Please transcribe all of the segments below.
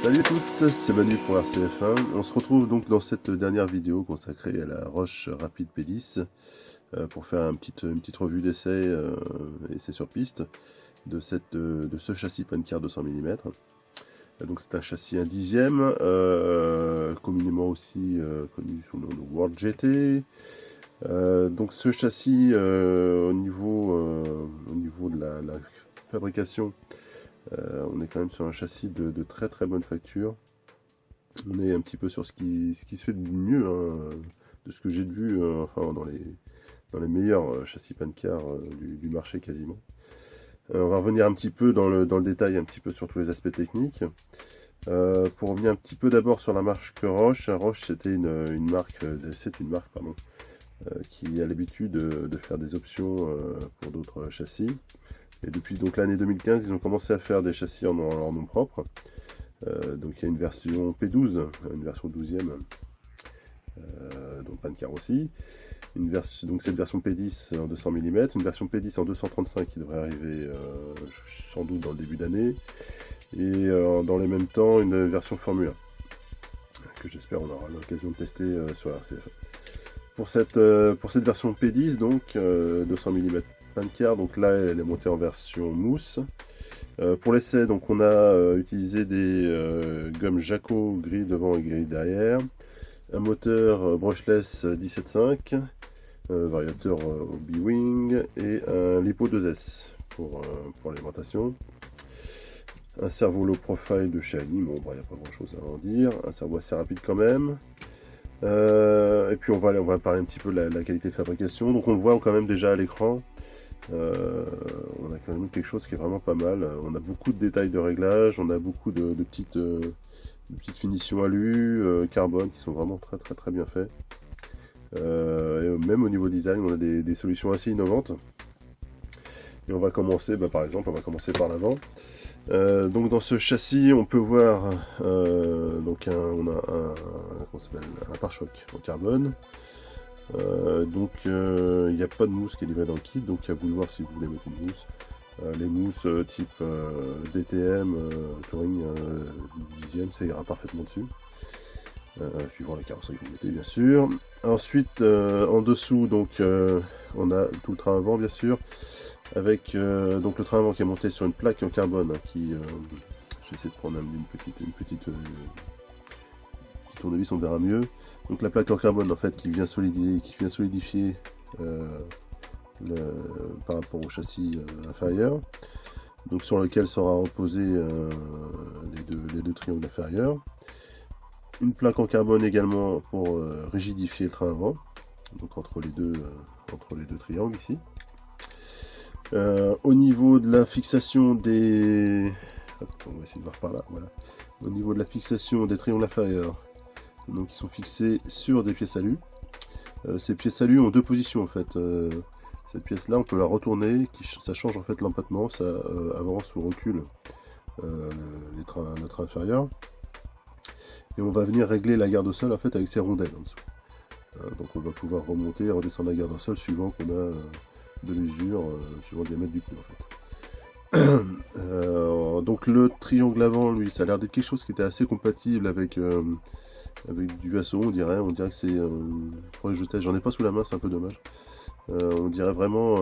Salut à tous, c'est Manu pour RCF1. On se retrouve donc dans cette dernière vidéo consacrée à la Roche Rapide P10 pour faire une petite revue d'essai, essai sur piste de ce châssis Pancar 200 mm. Donc c'est un châssis 1/10, communément aussi connu sous le nom de World GT. Donc ce châssis au niveau de la fabrication, on est quand même sur un châssis de très très bonne facture. On est un petit peu sur ce qui se fait de mieux, hein, de ce que j'ai vu, enfin dans les meilleurs châssis Pancar du marché quasiment. On va revenir un petit peu dans le détail, un petit peu sur tous les aspects techniques. Pour revenir un petit peu d'abord sur la marque Roche. Roche, c'est une marque qui a l'habitude de faire des options pour d'autres châssis. Et depuis donc l'année 2015, ils ont commencé à faire des châssis en leur nom propre. Donc il y a une version P12, une version 12e, donc Pancar aussi. Donc cette version P10 en 200 mm, une version P10 en 235 qui devrait arriver sans doute dans le début d'année. Et dans les mêmes temps, une version Formule 1, que j'espère on aura l'occasion de tester sur RCF. Pour cette version P10, donc 200 mm Pancar, donc là elle est montée en version mousse. Pour l'essai, donc on a utilisé des gommes Jaco gris devant et gris derrière, un moteur brushless 17.5, variateur B-Wing et un LiPo 2S pour l'alimentation. Un servo low profile de chez Ali, bon, il n'y a pas grand chose à en dire, un servo assez rapide quand même. Et puis on va parler un petit peu de la qualité de fabrication. Donc on le voit quand même déjà à l'écran. On a quand même quelque chose qui est vraiment pas mal. On a beaucoup de détails de réglage, on a beaucoup de petites finitions alu, carbone qui sont vraiment très bien faites. Et même au niveau design, on a des solutions assez innovantes. Et on va commencer, par exemple, par l'avant. Donc dans ce châssis, on peut voir on a un pare-choc en carbone. Donc il n'y a pas de mousse qui est livrée dans le kit, donc à vous de voir si vous voulez mettre une mousse. Les mousses type DTM, Touring 10e, ça ira parfaitement dessus, suivant la carrosserie que vous mettez bien sûr. Ensuite en dessous, donc on a tout le train avant bien sûr, avec donc le train avant qui est monté sur une plaque en carbone, hein, j'essaie de prendre une petite tournevis, on verra mieux. Donc la plaque en carbone en fait qui vient solidifier par rapport au châssis inférieur, donc sur lequel sera reposé les deux triangles inférieurs. Une plaque en carbone également pour rigidifier le train avant, donc entre les deux triangles ici. Au niveau de la fixation des... on va essayer de voir par là, voilà. Au niveau de la fixation des triangles inférieurs, donc ils sont fixés sur des pièces alu. Ces pièces alu ont deux positions en fait. Cette pièce là on peut la retourner, ça change en fait l'empattement, ça avance ou recule le train inférieur. Et on va venir régler la garde au sol en fait avec ces rondelles en dessous. Donc on va pouvoir remonter et redescendre la garde au sol suivant qu'on a de l'usure, suivant le diamètre du pneu en fait. Donc le triangle avant, lui, ça a l'air d'être quelque chose qui était assez compatible avec du Asso, on dirait que c'est... pour les jeter, j'en ai pas sous la main, c'est un peu dommage. On dirait vraiment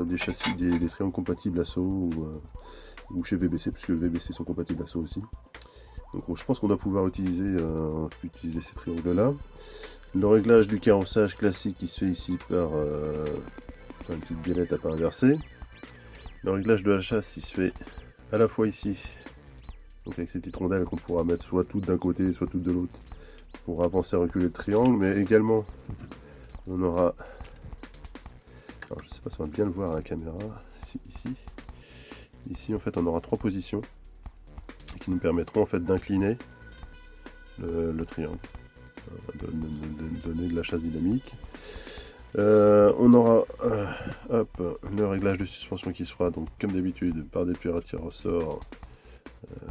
des châssis, des triangles compatibles Asso ou chez VBC, puisque VBC sont compatibles Asso aussi. Donc je pense qu'on doit pouvoir utiliser ces triangles là. Le réglage du carrossage classique qui se fait ici par une petite biellette à pas inversée. Le réglage de la chasse il se fait à la fois ici, donc avec ces petites rondelles qu'on pourra mettre soit toutes d'un côté soit toutes de l'autre pour avancer et reculer le triangle, mais également on aura, alors je sais pas si on va bien le voir à la caméra ici, Ici en fait on aura 3 positions qui nous permettront en fait d'incliner le triangle, de donner de la chasse dynamique. On aura le réglage de suspension qui sera donc comme d'habitude par des pieds à tir au sort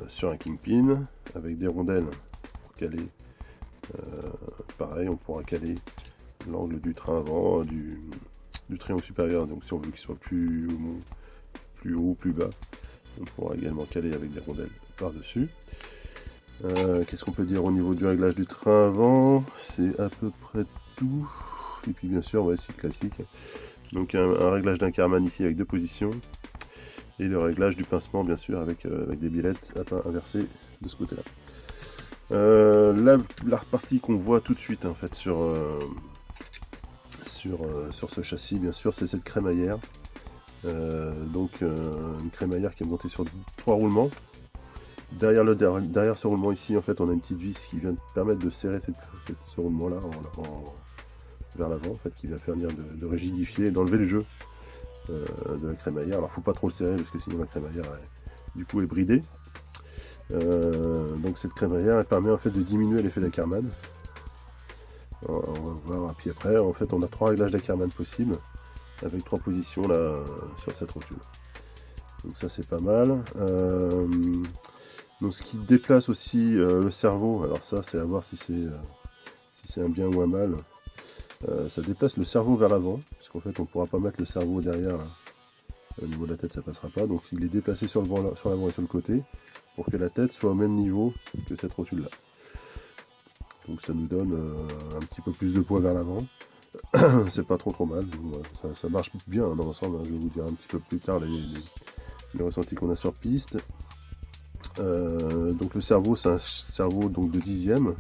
sur un kingpin avec des rondelles pour caler. Pareil, on pourra caler l'angle du train avant, du triangle supérieur, donc si on veut qu'il soit plus haut, plus bas, on pourra également caler avec des rondelles par-dessus. Qu'est-ce qu'on peut dire au niveau du réglage du train avant? C'est à peu près tout. Et puis bien sûr, ouais, c'est classique. Donc un réglage d'un Karman ici avec 2 positions. Et le réglage du pincement bien sûr avec des billettes inversées de ce côté-là. La partie qu'on voit tout de suite en fait sur ce châssis bien sûr, c'est cette crémaillère. Une crémaillère qui est montée sur 3 roulements. Derrière ce roulement ici en fait on a une petite vis qui vient permettre de serrer ce roulement là vers l'avant en fait, qui va faire venir de rigidifier et d'enlever le jeu de la crémaillère. Alors faut pas trop le serrer parce que sinon la crémaillère du coup est bridée. Donc cette crémaillère elle permet en fait de diminuer l'effet d'Ackerman. On va voir, et puis après en fait on a 3 réglages d'Ackerman possibles avec 3 positions là sur cette rotule. Donc ça c'est pas mal. Donc ce qui déplace aussi le cerveau, alors ça c'est à voir si c'est un bien ou un mal. Ça déplace le cerveau vers l'avant, parce qu'en fait on ne pourra pas mettre le cerveau derrière là. Au niveau de la tête ça passera pas, donc il est déplacé sur l'avant et sur le côté pour que la tête soit au même niveau que cette rotule là. Donc ça nous donne un petit peu plus de poids vers l'avant. C'est pas trop mal, donc, voilà, ça marche bien dans l'ensemble, hein. Je vais vous dire un petit peu plus tard les ressentis qu'on a sur piste. Donc le cerveau c'est un cerveau donc de 10e.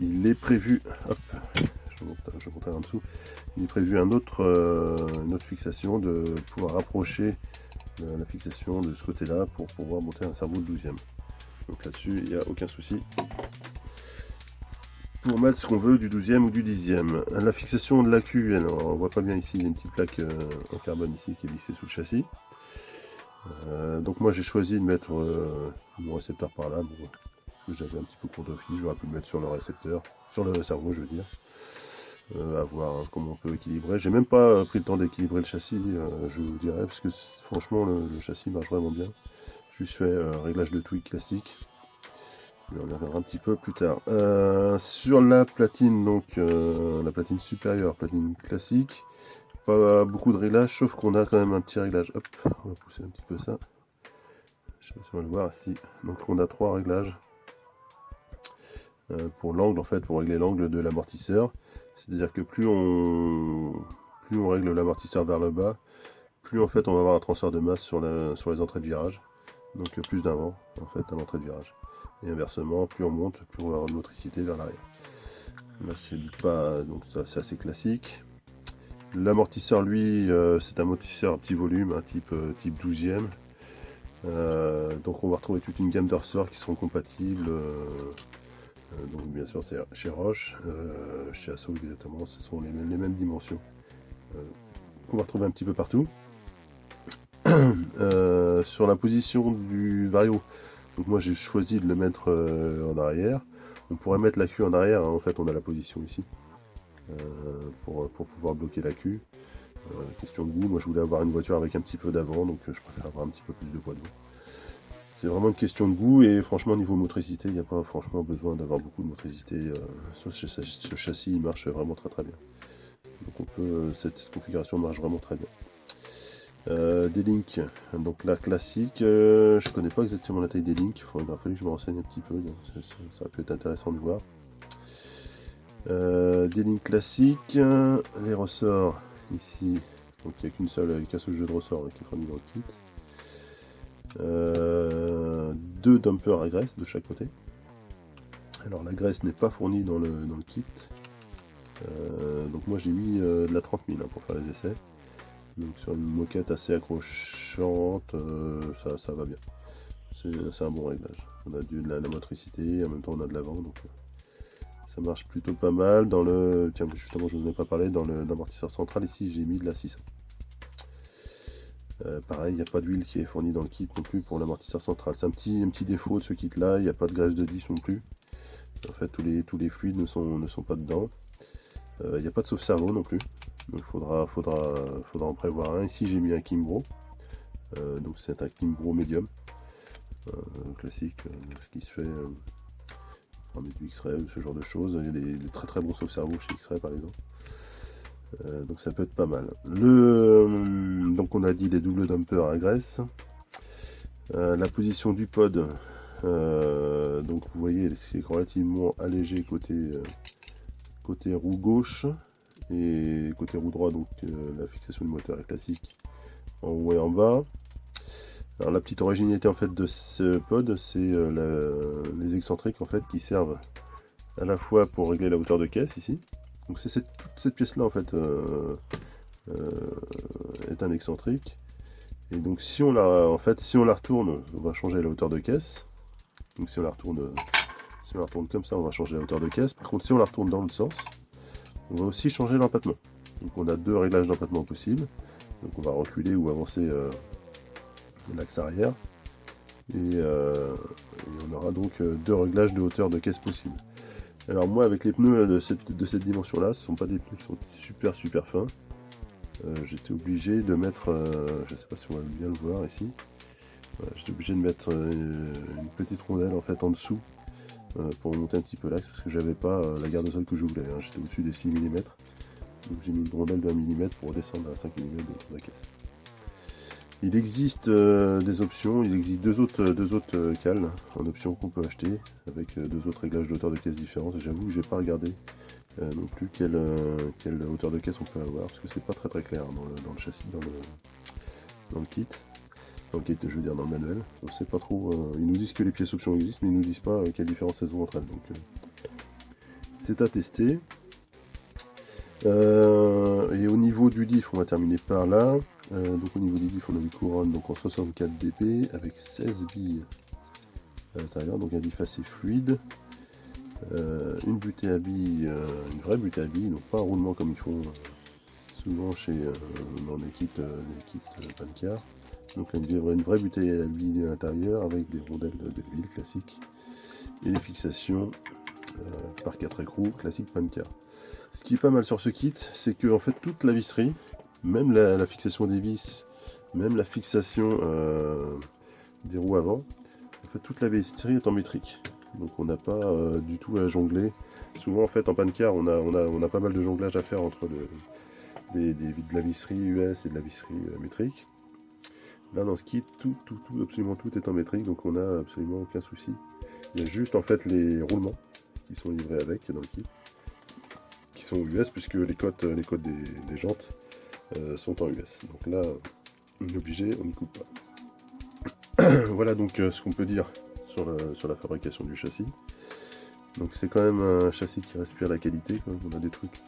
Il est prévu, hop, je monte en dessous, il est prévu une autre fixation de pouvoir rapprocher la fixation de ce côté là pour pouvoir monter un cerveau de 12e. Donc là-dessus il n'y a aucun souci pour mettre ce qu'on veut du 12e ou du 10e. La fixation de la queue, alors on voit pas bien ici, il y a une petite plaque en carbone ici qui est vissée sous le châssis. Donc moi j'ai choisi de mettre mon récepteur par là, bon, j'avais un petit peu court d'office, j'aurais pu le mettre sur le récepteur, sur le cerveau je veux dire, à voir comment on peut équilibrer. J'ai même pas pris le temps d'équilibrer le châssis, je vous dirais, parce que franchement le châssis marche vraiment bien. Je juste fait réglage de tweak classique, mais on y reviendra un petit peu plus tard. Sur la platine, donc la platine supérieure, platine classique, pas beaucoup de réglages, sauf qu'on a quand même un petit réglage. Hop, on va pousser un petit peu ça. Je sais pas si on va le voir ici. Donc on a 3 réglages pour l'angle en fait, pour régler l'angle de l'amortisseur. C'est-à-dire que plus on règle l'amortisseur vers le bas, plus en fait on va avoir un transfert de masse sur les entrées de virage. Donc plus d'un vent en fait à l'entrée de virage. Et inversement, plus on monte, plus on va avoir de motricité vers l'arrière. Là c'est pas, donc ça c'est assez classique. L'amortisseur lui c'est un amortisseur à petit volume, type 12e. Donc on va retrouver toute une gamme de ressorts qui seront compatibles. Donc bien sûr c'est chez Roche, chez Asso exactement, ce sont les mêmes dimensions qu'on va retrouver un petit peu partout. Sur la position du Vario, donc moi j'ai choisi de le mettre en arrière. On pourrait mettre la queue en arrière, hein. En fait on a la position ici. Pour pouvoir bloquer la queue. Question de goût, moi je voulais avoir une voiture avec un petit peu d'avant, donc je préfère avoir un petit peu plus de poids devant. C'est vraiment une question de goût, et franchement niveau motricité, il n'y a pas franchement besoin d'avoir beaucoup de motricité. Ce châssis il marche vraiment très bien. Donc cette configuration marche vraiment très bien. Des links, donc la classique, je connais pas exactement la taille des links, il faudrait que je me renseigne un petit peu, donc ça peut être intéressant de voir. Des lignes classiques, les ressorts ici, donc il n'y a qu'une seule jeu de ressorts qui est fourni dans le kit. 2 dumpers à graisse de chaque côté. Alors la graisse n'est pas fournie dans le kit, donc moi j'ai mis de la 30 000 pour faire les essais. Donc sur une moquette assez accrochante, ça va bien. C'est un bon réglage. On a de la motricité, en même temps on a de l'avant, donc ça marche plutôt pas mal. Dans le, tiens, justement, je vous en ai pas parlé, dans l'amortisseur central ici, j'ai mis de la 600. Pareil, il n'y a pas d'huile qui est fournie dans le kit non plus pour l'amortisseur central. C'est un petit défaut de ce kit là, il n'y a pas de graisse de diff non plus. En fait tous les fluides ne sont pas dedans. Il n'y a pas de sauve-cerveau non plus. Donc faudra en prévoir un. Ici j'ai mis un Kimbro. Donc c'est un Kimbro médium. Classique, ce qui se fait on met du X-Ray ou ce genre de choses. Il y a des très très bons sauve-cerveau chez X-Ray par exemple. Donc ça peut être pas mal. Donc on a dit des doubles dumpers à graisse. La position du pod, donc vous voyez c'est relativement allégé côté roue gauche et côté roue droit, donc la fixation du moteur est classique en haut et en bas. Alors la petite originalité en fait de ce pod, c'est les excentriques en fait qui servent à la fois pour régler la hauteur de caisse ici. Donc c'est toute cette pièce là en fait est un excentrique. Et donc si on la retourne, on va changer la hauteur de caisse. Donc si on la retourne comme ça, on va changer la hauteur de caisse. Par contre si on la retourne dans l'autre sens, on va aussi changer l'empattement. Donc on a deux réglages d'empattement possibles. Donc on va reculer ou avancer l'axe arrière. Et on aura donc deux réglages de hauteur de caisse possibles. Alors moi avec les pneus de cette dimension là, ce ne sont pas des pneus qui sont super fins. J'étais obligé de mettre, je ne sais pas si on va bien le voir ici, voilà, j'étais obligé de mettre une petite rondelle en fait en dessous pour monter un petit peu l'axe parce que j'avais pas la garde au sol que je voulais, hein. J'étais au-dessus des 6 mm, donc j'ai mis une rondelle de 1 mm pour descendre à 5 mm de la caisse. Il existe des options, il existe deux autres cales en option qu'on peut acheter avec deux autres réglages de hauteur de caisse différents. J'avoue que j'ai pas regardé non plus quelle hauteur de caisse on peut avoir parce que c'est pas très clair dans le châssis, dans le kit. Dans le kit, je veux dire dans le manuel. On sait pas trop, ils nous disent que les pièces options existent mais ils nous disent pas quelle différence elles ont entre elles. Donc c'est à tester. Et au niveau du diff, on va terminer par là. Donc au niveau du diff, on a une couronne donc en 64 dp avec 16 billes à l'intérieur, donc un diff assez fluide. Une butée à billes, une vraie butée à billes, donc pas un roulement comme ils font souvent dans les kits Pancar. Donc une vraie butée à billes à l'intérieur avec des rondelles d'huile classiques et les fixations par 4 écrous classique Pancar. Ce qui est pas mal sur ce kit, c'est que en fait toute la visserie, même la fixation des vis, même la fixation des roues avant, en fait toute la visserie est en métrique. Donc on n'a pas du tout à jongler. Souvent en fait en Pancar on a pas mal de jonglage à faire entre de la visserie US et de la visserie métrique. Là dans ce kit, absolument tout est en métrique, donc on n'a absolument aucun souci. Il y a juste en fait les roulements qui sont livrés avec dans le kit, qui sont US puisque les côtes des jantes sont en US. Donc là on est obligé, on n'y coupe pas. Voilà donc ce qu'on peut dire sur la fabrication du châssis. Donc c'est quand même un châssis qui respire la qualité, quoi. On a des trucs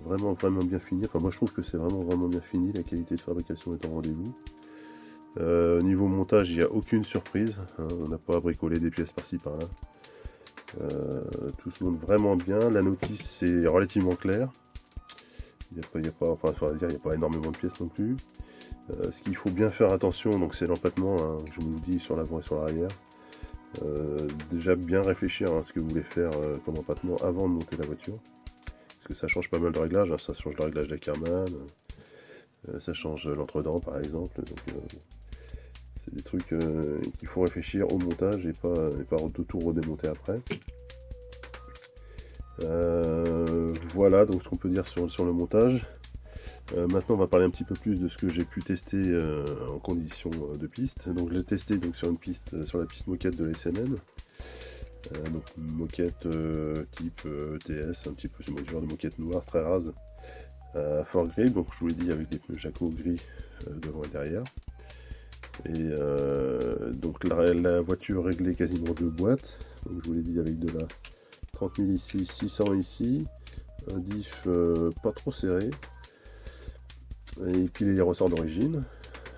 vraiment bien finis. Enfin moi je trouve que c'est vraiment bien fini, la qualité de fabrication est en rendez-vous. Niveau montage, il n'y a aucune surprise, hein. On n'a pas à bricoler des pièces par-ci par-là. Tout se monte vraiment bien. La notice c'est relativement clair. Il n'y a pas énormément de pièces non plus. Ce qu'il faut bien faire attention, donc c'est l'empattement, hein, je vous le dis sur l'avant et sur l'arrière. Déjà bien réfléchir à ce que vous voulez faire comme empattement avant de monter la voiture. Parce que ça change pas mal de réglages, hein. Ça change le réglage d'Ackerman, ça change l'entre-dents par exemple. Donc c'est des trucs qu'il faut réfléchir au montage et pas de tout redémonter après. Voilà donc ce qu'on peut dire sur le montage. Maintenant on va parler un petit peu plus de ce que j'ai pu tester en conditions de piste. Donc je l'ai testé donc, sur la piste moquette de la SNN. Donc une moquette type ETS, un petit peu ce genre de moquette noire très rase à fort grip, donc je vous l'ai dit avec des pneus Jacko gris devant et derrière. Et donc la voiture réglée quasiment 2 boîtes, donc je vous l'ai dit avec de la 30 000 ici, 600 ici, un diff pas trop serré, et puis les ressorts d'origine,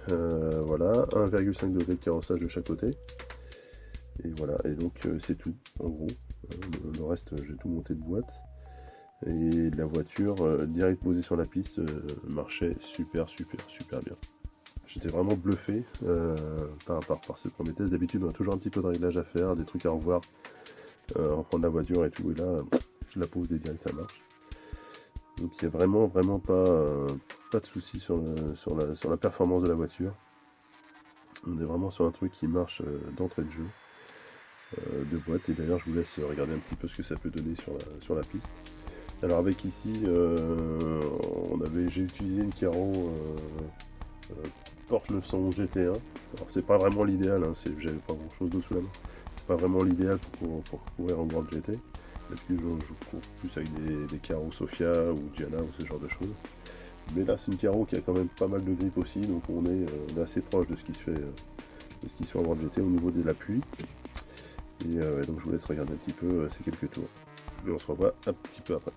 voilà, 1,5 degré de carrossage de chaque côté, et voilà, et donc c'est tout en gros. Le reste j'ai tout monté de boîte, et la voiture direct posée sur la piste marchait super bien. j'étais vraiment bluffé par ce premier test. D'habitude on a toujours un petit peu de réglage à faire, des trucs à revoir, reprendre la voiture et tout, et là je la pose des directs, ça marche. Donc il n'y a vraiment pas de souci sur la performance de la voiture. On est vraiment sur un truc qui marche d'entrée de jeu, de boîte. Et d'ailleurs je vous laisse regarder un petit peu ce que ça peut donner sur la piste. Alors avec ici, j'ai utilisé une Caro Porsche 911 GT1. Alors c'est pas vraiment l'idéal, hein, j'avais pas grand chose d'autre sous la main. C'est pas vraiment l'idéal pour courir en grande GT. D'habitude je cours plus avec des Caro Sofia ou Gianna ou ce genre de choses. Mais là c'est une Caro qui a quand même pas mal de grip aussi, donc on est assez proche de ce qui se fait en grande GT au niveau de l'appui. Et donc je vous laisse regarder un petit peu ces quelques tours. Et on se revoit un petit peu après.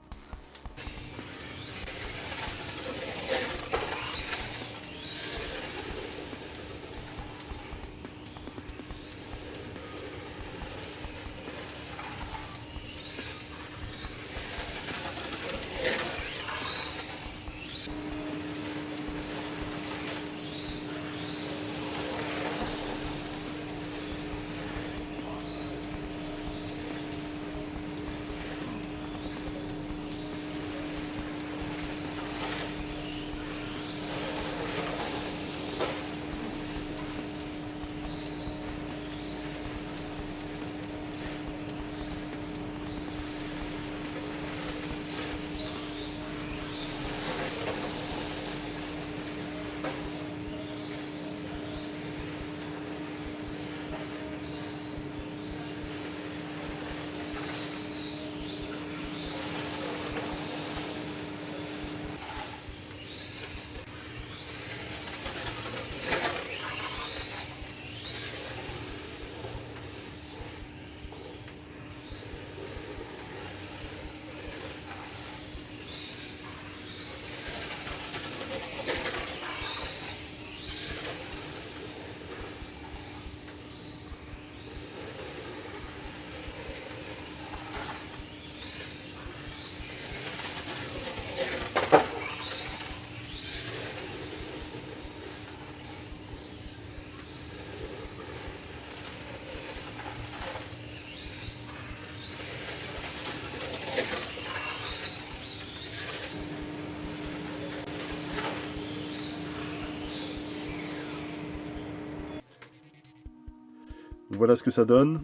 Voilà ce que ça donne.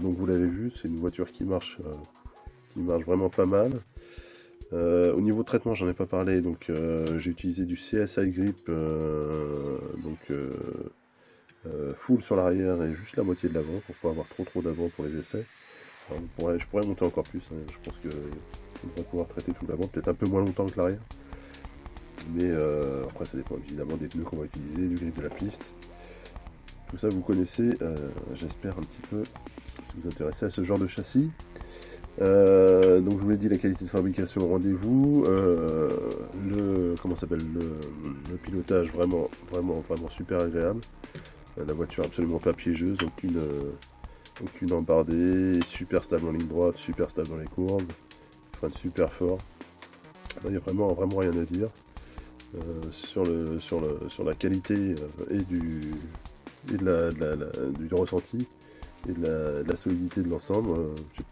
Donc vous l'avez vu, c'est une voiture qui marche vraiment pas mal. Au niveau de traitement, j'en ai pas parlé, donc j'ai utilisé du CSI Grip, full sur l'arrière et juste la moitié de l'avant pour pas avoir trop d'avant pour les essais. Alors, je pourrais monter encore plus, hein. Je pense que on va pouvoir traiter tout l'avant, peut-être un peu moins longtemps que l'arrière. Mais après ça dépend évidemment des pneus qu'on va utiliser, du grip de la piste. Tout ça vous connaissez, j'espère un petit peu, si vous vous intéressez à ce genre de châssis. Donc je vous l'ai dit, la qualité de fabrication au rendez-vous, le pilotage vraiment super agréable. La voiture absolument pas piégeuse, aucune embardée, super stable en ligne droite, super stable dans les courbes, freine super fort. Il n'y a vraiment rien à dire sur la qualité et du ressenti et de la solidité de l'ensemble.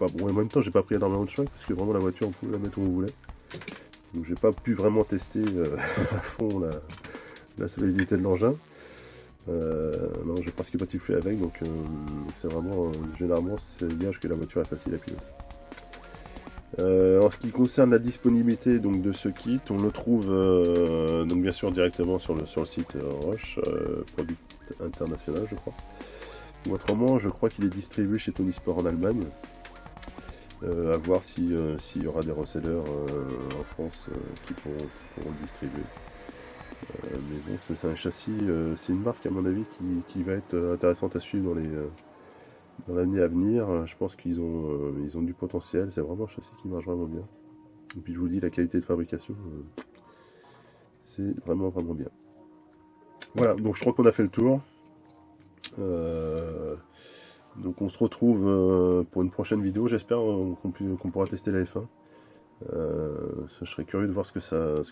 En même temps j'ai pas pris énormément de choix parce que vraiment la voiture on pouvait la mettre où on voulait, donc j'ai pas pu vraiment tester à fond la solidité de l'engin. Non, j'ai presque pas tifflé avec, donc c'est vraiment généralement c'est gage que la voiture est facile à piloter. En ce qui concerne la disponibilité donc de ce kit, on le trouve donc bien sûr directement sur le site Roche, produit international je crois. Ou autrement, je crois qu'il est distribué chez Tony Sport en Allemagne. À voir s'il y aura des resellers en France qui pourront le distribuer. Mais bon, c'est un châssis, c'est une marque à mon avis qui va être intéressante à suivre dans l'année à venir. Je pense qu'ils ont du potentiel, c'est vraiment un châssis qui marche vraiment bien. Et puis je vous dis, la qualité de fabrication, c'est vraiment bien. Voilà, donc je crois qu'on a fait le tour. Donc on se retrouve pour une prochaine vidéo, j'espère qu'on pourra tester la F1. Je serais curieux de voir ce que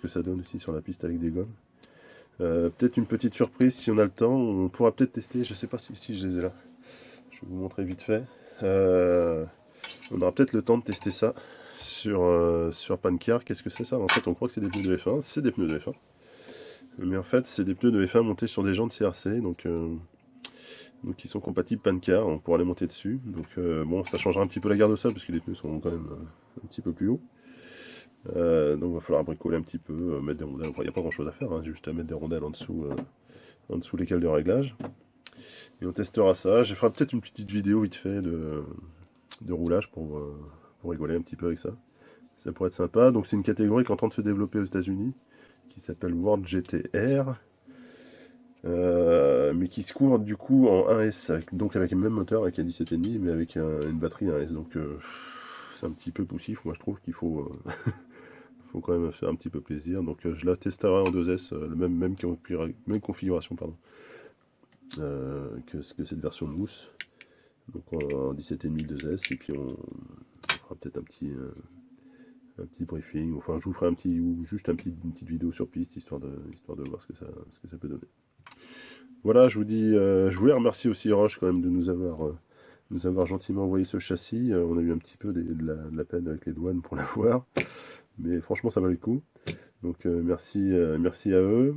ça donne aussi sur la piste avec des gommes. Peut-être une petite surprise si on a le temps, on pourra peut-être tester, je sais pas si je les ai là, je vais vous montrer vite fait. On aura peut-être le temps de tester ça sur Pancar. Qu'est-ce que c'est ça? En fait on croit que c'est des pneus de F1, c'est des pneus de F1. Mais en fait c'est des pneus de F1 montés sur des jantes CRC, donc ils sont compatibles Pancar, on pourra les monter dessus. Donc bon, ça changera un petit peu la garde au sol parce que les pneus sont quand même un petit peu plus hauts. Donc il va falloir bricoler un petit peu, mettre des rondelles. Il n'y a pas grand chose à faire, hein, juste à mettre des rondelles en dessous les cales de réglage. Et on testera ça. Je ferai peut-être une petite vidéo vite fait de roulage pour rigoler un petit peu avec ça. Ça pourrait être sympa. Donc c'est une catégorie qui est en train de se développer aux États-Unis, qui s'appelle World GTR. Mais qui se court du coup en 1S, donc avec le même moteur, avec un 17,5, mais avec une batterie 1S. Donc c'est un petit peu poussif. Moi je trouve qu'il faut faut quand même faire un petit peu plaisir. Donc je la testerai en 2S, même configuration pardon, que cette version de mousse. Donc en 17,5 2S, et puis on fera peut-être un petit briefing. Enfin je vous ferai une petite vidéo sur piste, histoire de voir ce que ça peut donner. Voilà, je voulais remercier aussi Roche quand même de nous avoir gentiment envoyé ce châssis. On a eu un petit peu de la peine avec les douanes pour l'avoir, mais franchement ça valait le coup. Donc merci à eux.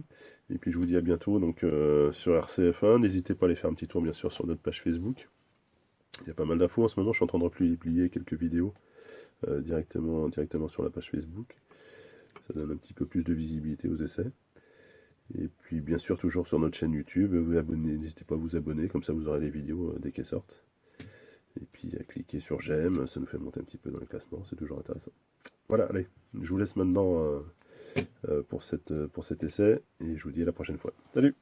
Et puis je vous dis à bientôt donc sur RCF1. N'hésitez pas à aller faire un petit tour bien sûr sur notre page Facebook. Il y a pas mal d'infos en ce moment. Je suis en train de republier quelques vidéos directement sur la page Facebook. Ça donne un petit peu plus de visibilité aux essais. Et puis bien sûr toujours sur notre chaîne YouTube, n'hésitez pas à vous abonner, comme ça vous aurez les vidéos dès qu'elles sortent. Et puis à cliquer sur j'aime, ça nous fait monter un petit peu dans le classement, c'est toujours intéressant. Voilà, allez, je vous laisse maintenant pour cet essai, et je vous dis à la prochaine fois. Salut!